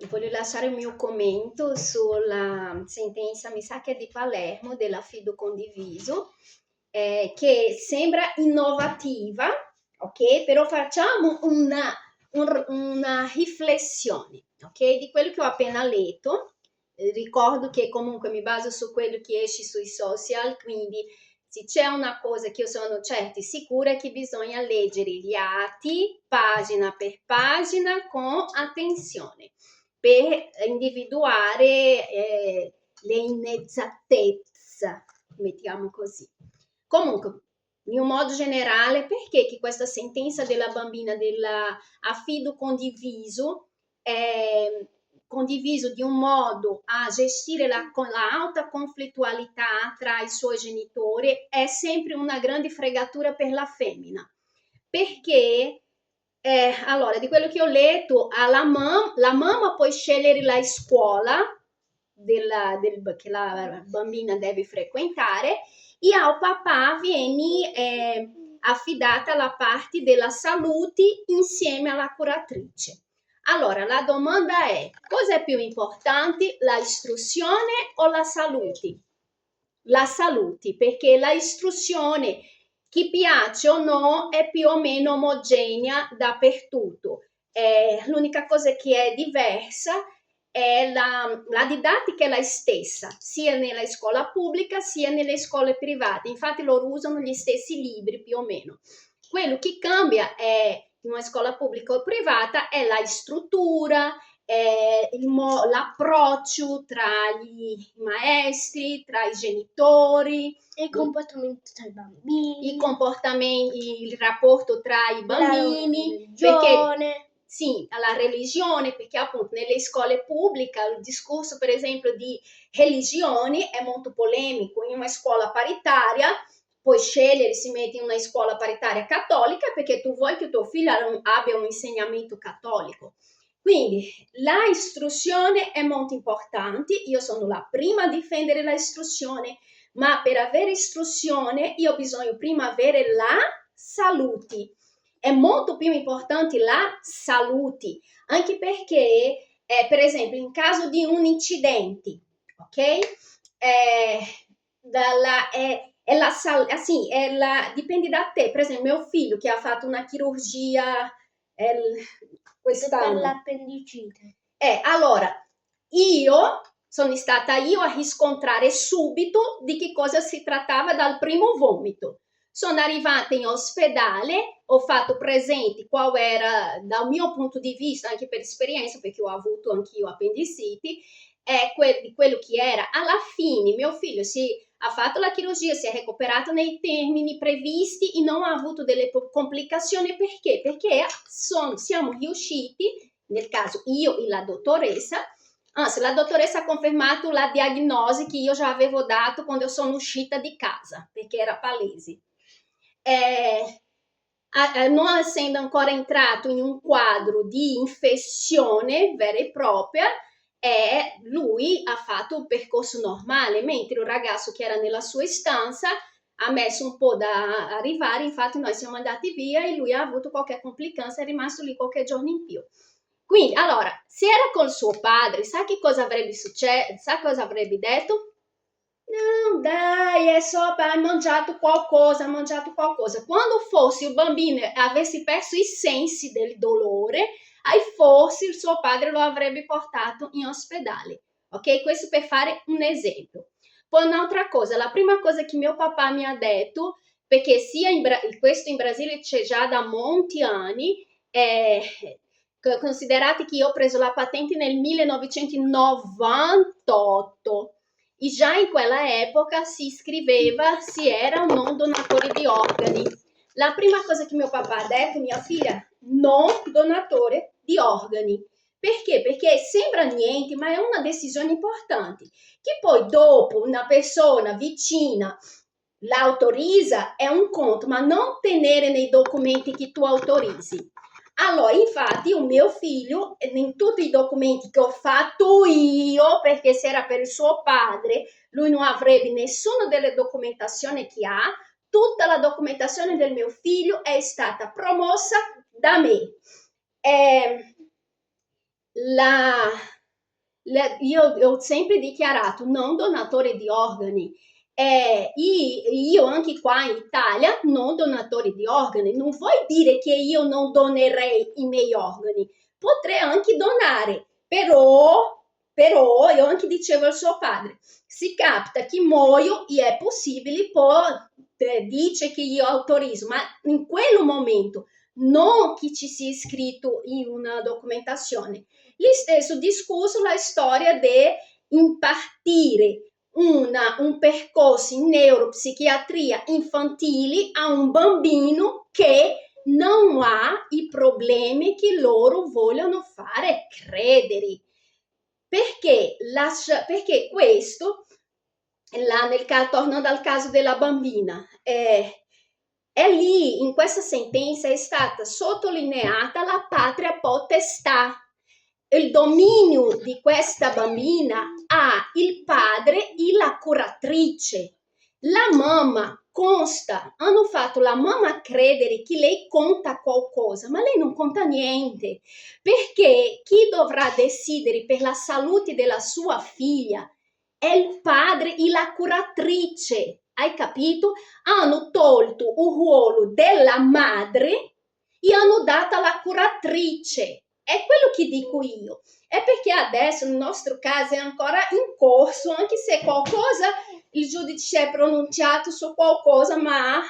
voglio lasciare il mio commento sulla sentenza, mi sa che è di Palermo, dell'affido condiviso, che sembra innovativa, ok? Però facciamo una riflessione, ok? Di quello che ho appena letto. Ricordo che comunque mi baso su quello che esce sui social, quindi se c'è una cosa che io sono certa e sicura è che bisogna leggere gli atti pagina per pagina con attenzione per individuare le inesattezze, mettiamo così. Comunque, in un modo generale, perché che questa sentenza della bambina dell'affido condiviso è condiviso di un modo a gestire la alta conflittualità tra i suoi genitori è sempre una grande fregatura per la femmina, perché allora, di quello che ho letto, la mamma può scegliere la scuola che la bambina deve frequentare e al papà viene affidata la parte della salute insieme alla curatrice. Allora, la domanda è, cosa è più importante, la istruzione o la salute? La salute, perché la istruzione, chi piace o no, è più o meno omogenea dappertutto. L'unica cosa che è diversa è la didattica è la stessa, sia nella scuola pubblica sia nelle scuole private. Infatti loro usano gli stessi libri più o meno. Quello che cambia è in una scuola pubblica o privata è la struttura, l'approccio tra i maestri, tra i genitori, il comportamento tra i bambini, il rapporto tra i bambini, perché sì, alla religione, perché appunto nelle scuole pubbliche il discorso per esempio di religioni è molto polemico. In una scuola paritaria puoi scegliere, si mette in una scuola paritaria cattolica perché tu vuoi che tuo figlio abbia un insegnamento cattolico. Quindi la istruzione è molto importante, io sono la prima a difendere la istruzione, ma per avere istruzione io bisogno prima avere la salute. È molto più importante la salute, anche perché, per esempio, in caso di un incidente, ok? Dipende da te. Per esempio, mio figlio che ha fatto una chirurgia quest'anno. Per l'appendicite. Allora, io sono stata io a riscontrare subito di che cosa si trattava dal primo vomito. Sono arrivata in ospedale, ho fatto presente qual era, dal mio punto di vista, anche per esperienza, perché ho avuto anch'io appendiciti, di quello che era. Alla fine mio figlio ha fatto la chirurgia, si è recuperato nei termini previsti e non ha avuto delle complicazioni. Perché? Perché siamo riusciti, nel caso io e la dottoressa, anzi la dottoressa ha confermato la diagnosi che io già avevo dato quando sono uscita di casa, perché era palese. Non essendo ancora entrato in un quadro di infezione vera e propria, lui ha fatto un percorso normale, mentre il ragazzo che era nella sua stanza ha messo un po' da arrivare. Infatti noi siamo andati via e lui ha avuto qualche complicanza, è rimasto lì qualche giorno in più. Quindi, allora, se era col suo padre, sa che cosa avrebbe successo? Sa cosa avrebbe detto? No, dai, è solo per mangiato qualcosa, ha mangiato qualcosa. Quando fosse il bambino avesse perso i sensi del dolore, forse il suo padre lo avrebbe portato in ospedale. Ok? Questo per fare un esempio. Poi un'altra cosa, la prima cosa che mio papà mi ha detto, perché questo in Brasile c'è già da molti anni, considerate che io ho preso la patente nel 1998 e già in quella epoca si scriveva se era o non donatore di organi. La prima cosa che mio papà ha detto, mia figlia, non donatore di organi. Perché? Perché sembra niente, ma è una decisione importante. Che poi dopo una persona vicina l'autorizza è un conto, ma non tenere nei documenti che tu autorizzi. Allora, infatti, il mio figlio, in tutti i documenti che ho fatto io, perché se era per il suo padre, lui non avrebbe nessuna delle documentazioni che ha, tutta la documentazione del mio figlio è stata promossa da me. io ho sempre dichiarato non donatore di organi. E io anche qua in Italia non donatore di organi. Non vuol dire che io non donerei i miei organi, potrei anche donare, però io anche dicevo al suo padre, si capita che muoio e è possibile, poi dice che io autorizzo, ma in quel momento non che ci sia scritto in una documentazione. Gli stesso discusso la storia di impartire un percorso in neuropsichiatria infantile a un bambino che non ha i problemi che loro vogliono fare credere. Perché questo, tornando al caso della bambina, è lì, in questa sentenza è stata sottolineata la patria potestà, il dominio di questa bambina ha il padre e la curatrice. La mamma hanno fatto la mamma credere che lei conta qualcosa, ma lei non conta niente, perché chi dovrà decidere per la salute della sua figlia è il padre e la curatrice, hai capito? Hanno tolto il ruolo della madre e hanno dato alla curatrice. È quello che dico io. È perché adesso il nostro caso è ancora in corso, anche se qualcosa il giudice si è pronunciato su qualcosa, ma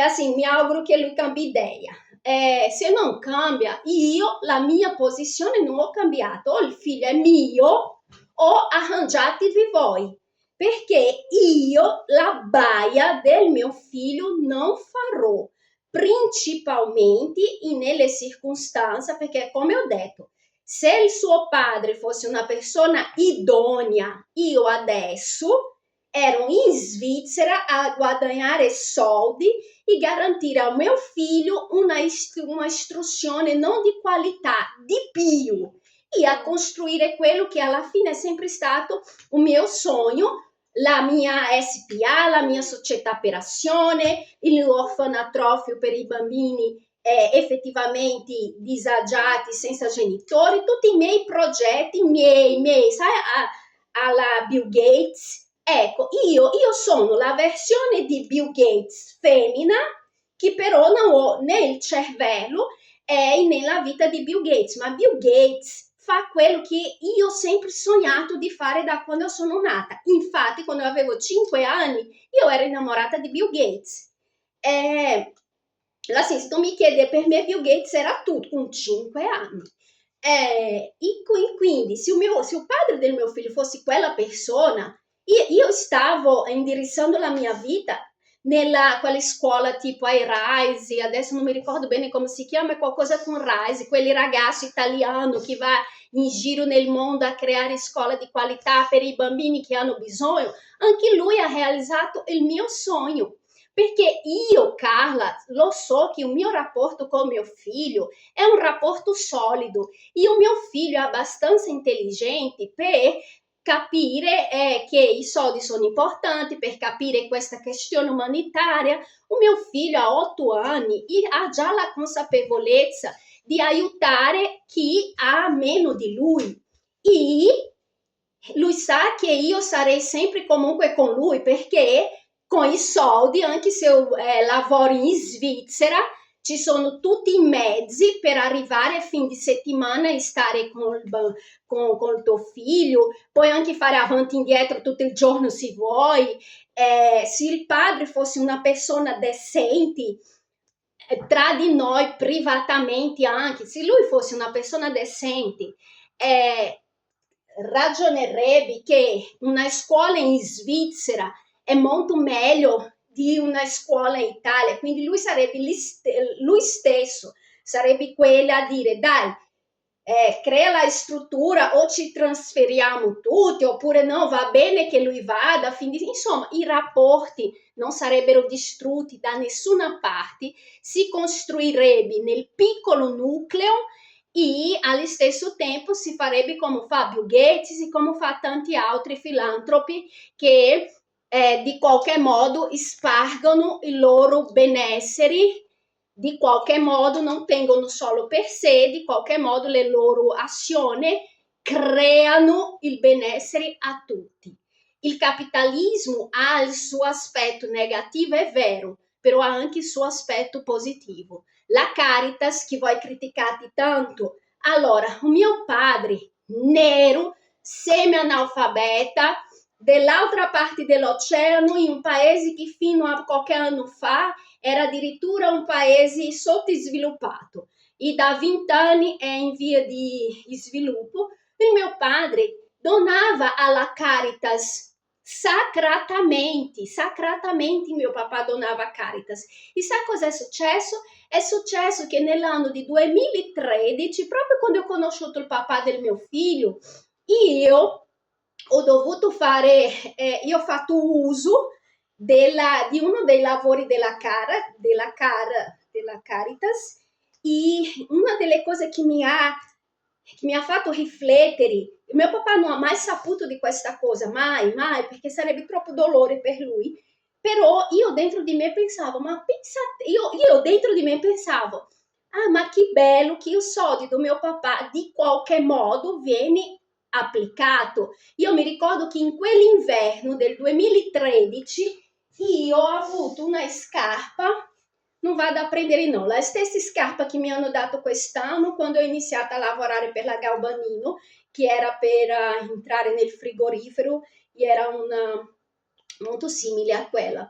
assim, mi auguro che lui cambi idea. Se non cambia, io la mia posizione non ho cambiato, o il figlio è mio o arrangiatevi voi, perché io la baia del mio figlio non farò, principalmente nelle circostanze, perché come ho detto, se il suo padre fosse una persona idonea, io adesso ero in Svizzera a guadagnare soldi e garantire al mio figlio una istruzione non di qualità, di più, e a costruire quello che alla fine è sempre stato un mio sogno, la mia SPA, la mia società per azione, l'orfanatrofio per i bambini effettivamente disagiati, senza genitori, tutti i miei progetti, sai, alla Bill Gates. Ecco, io sono la versione di Bill Gates femmina, che però non ho né il cervello né la vita di Bill Gates, ma Bill Gates fa quello che io ho sempre sognato di fare da quando sono nata. Infatti, quando avevo 5 anni, io ero innamorata di Bill Gates. Assim, se tu mi chiedi, per me Bill Gates era tutto con 5 anni. Quindi, se il padre del mio figlio fosse quella persona, io stavo indirizzando la mia vita nella quale scuola tipo ai Rise, adesso non mi ricordo bene come si chiama, è qualcosa con Rise, quelli ragazzi italiano che va in giro nel mondo a creare scuola di qualità per i bambini che hanno bisogno. Anche lui ha realizzato il mio sogno, perché io, Carla, lo so che il mio rapporto con mio figlio è un rapporto solido e il mio figlio è abbastanza intelligente per capire che i soldi sono importanti, per capire questa questione umanitaria. Il mio figlio ha 8 anni e ha già la consapevolezza di aiutare chi ha meno di lui. E lui sa che io sarei sempre comunque con lui, perché con i soldi, anche se io lavoro in Svizzera, ci sono tutti i mezzi per arrivare a fine settimana e stare con il tuo figlio, puoi anche fare avanti e indietro tutto il giorno se vuoi. Se il padre fosse una persona decente, tra di noi privatamente anche, se lui fosse una persona decente, ragionerebbe che una scuola in Svizzera è molto meglio di una scuola in Italia, quindi lui sarebbe lui stesso, sarebbe quella a dire dai, crea la struttura o ci trasferiamo tutti, oppure no, va bene che lui vada, insomma i rapporti non sarebbero distrutti da nessuna parte, si costruirebbe nel piccolo nucleo e allo stesso tempo si farebbe come fa Bill Gates e come fa tanti altri filantropi che di qualche modo spargono il loro benessere di qualche modo non tengono solo per sé, di qualche modo le loro azioni creano il benessere a tutti. Il capitalismo ha il suo aspetto negativo, è vero, però ha anche il suo aspetto positivo. La Caritas, che voi criticate tanto, allora, un mio padre nero, semi-analfabeta, dell'altra parte dell'oceano, in un paese che fino a qualche anno fa era addirittura un paese sottosviluppato e da 20 anni è in via di sviluppo. Il mio padre donava alla Caritas sacratamente mio papà donava a Caritas. E sa cosa è successo? È successo che nell'anno di 2013, proprio quando ho conosciuto il papà del mio figlio, io ho dovuto fare, io ho fatto uso di uno dei lavori della Caritas, e una delle cose che mi ha fatto riflettere, mio papà non ha mai saputo di questa cosa, mai, perché sarebbe troppo dolore per lui, però io dentro di me pensavo, io dentro di me pensavo, ma che bello che il soldo del mio papà di qualche modo viene applicato. Io mi ricordo che in quell'inverno del 2013 io ho avuto una scarpa, non vado a prendere no, la stessa scarpa che mi hanno dato quest'anno quando ho iniziato a lavorare per la Galbanino, che era per entrare nel frigorifero, e era molto simile a quella.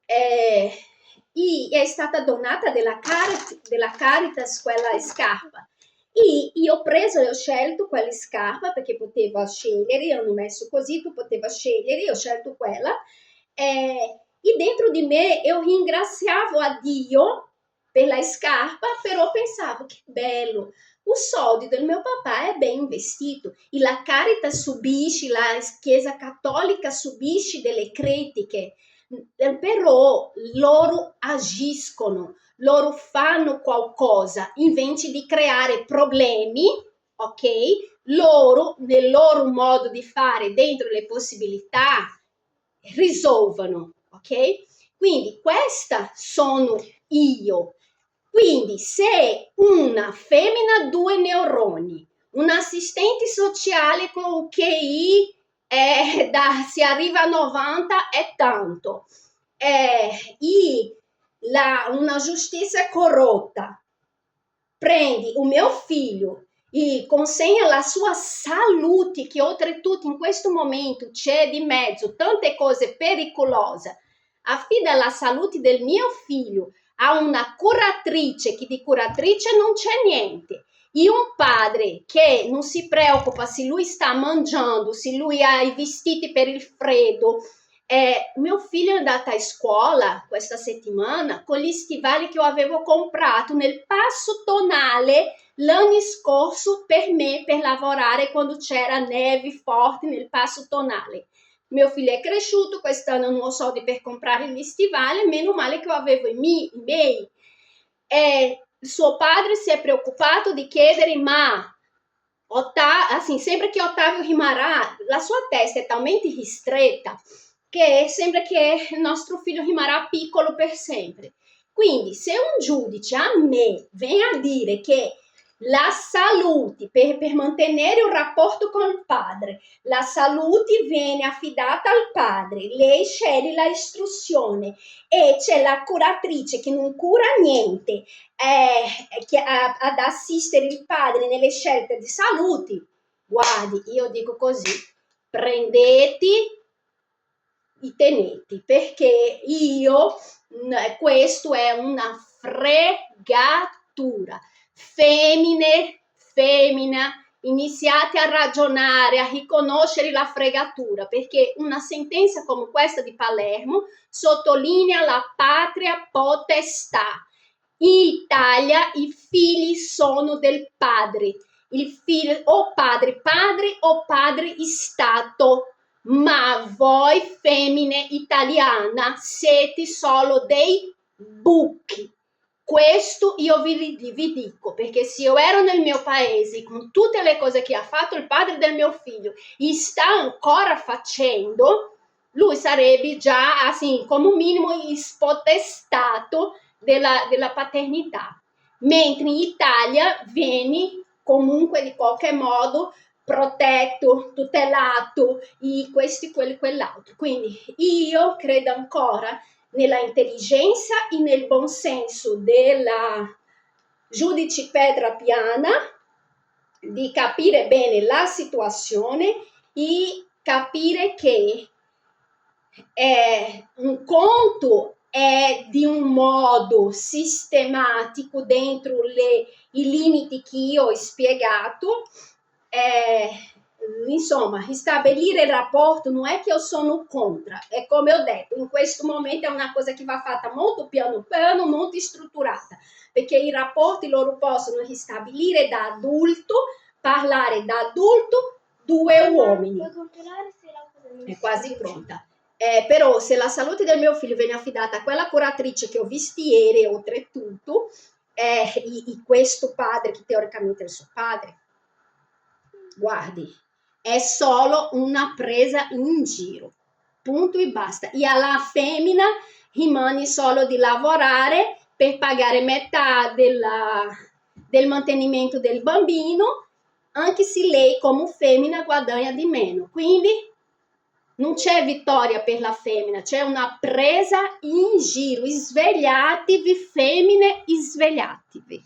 E è stata donata della Caritas quella scarpa. E io ho preso e ho scelto quella scarpa perché potevo scegliere, hanno messo così, tu potevi scegliere, ho scelto quella. E dentro di me io ringraziavo a Dio per la scarpa, però pensavo che bello, o soldo del mio papà è ben investito. E la Caritas subisce, la Chiesa Cattolica subisce delle critiche, però loro agiscono, loro fanno qualcosa invece di creare problemi, ok? Loro, nel loro modo di fare, dentro le possibilità, risolvono, ok? Quindi questa sono io. Quindi se una femmina ha 2 neuroni, un assistente sociale con QI si arriva a 90 è tanto, e una giustizia corrotta prendi il mio figlio e consegna la sua salute, che oltretutto in questo momento c'è di mezzo tante cose pericolose, affida la salute del mio figlio a una curatrice, che di curatrice non c'è niente, e un padre che non si preoccupa se lui sta mangiando, se lui ha i vestiti per il freddo. Mio figlio è andato a scuola questa settimana con gli stivali che io avevo comprato nel passo tonale l'anno scorso per me, per lavorare quando c'era neve forte nel passo tonale. Mio figlio è cresciuto, quest'anno non ho soldi per comprare gli stivali, meno male che io avevo i miei. Suo padre si è preoccupato di chiedere, ma assim, sempre che Ottavio rimarrà, la sua testa è talmente ristretta che sembra che il nostro figlio rimarrà piccolo per sempre. Quindi se un giudice a me viene a dire che la salute, per mantenere un rapporto con il padre, la salute viene affidata al padre, lei sceglie la istruzione e c'è la curatrice che non cura niente, ad assistere il padre nelle scelte di salute, guardi, io dico così, prendete i teneti, perché questo è una fregatura. Femmina, iniziate a ragionare, a riconoscere la fregatura, perché una sentenza come questa di Palermo sottolinea la patria potestà. In Italia i figli sono del padre, il figlio o padre o padre Stato, ma voi femmine italiane siete solo dei buchi. Questo io vi dico, perché se io ero nel mio paese con tutte le cose che ha fatto il padre del mio figlio e sta ancora facendo, lui sarebbe già, assim, come minimo, spotestato della paternità, mentre in Italia vieni comunque di qualche modo protetto, tutelato, questo, quello, quell'altro. Quindi io credo ancora nella intelligenza e nel buon senso della giudice Petra Piana, di capire bene la situazione e capire che un conto è di un modo sistematico dentro i limiti che io ho spiegato, insomma, stabilire il rapporto non è che io sono contro, è come ho detto, in questo momento è una cosa che va fatta molto piano piano, molto strutturata, perché i rapporti loro possono stabilire da adulto, parlare da adulto, due uomini. È quasi pronta. Però se la salute del mio figlio viene affidata a quella curatrice che ho visto ieri, oltretutto, questo padre, che teoricamente è il suo padre, guardi, è solo una presa in giro, punto e basta. E alla femmina rimane solo di lavorare per pagare metà del mantenimento del bambino, anche se lei come femmina guadagna di meno. Quindi non c'è vittoria per la femmina, c'è una presa in giro. Svegliatevi femmine, svegliatevi.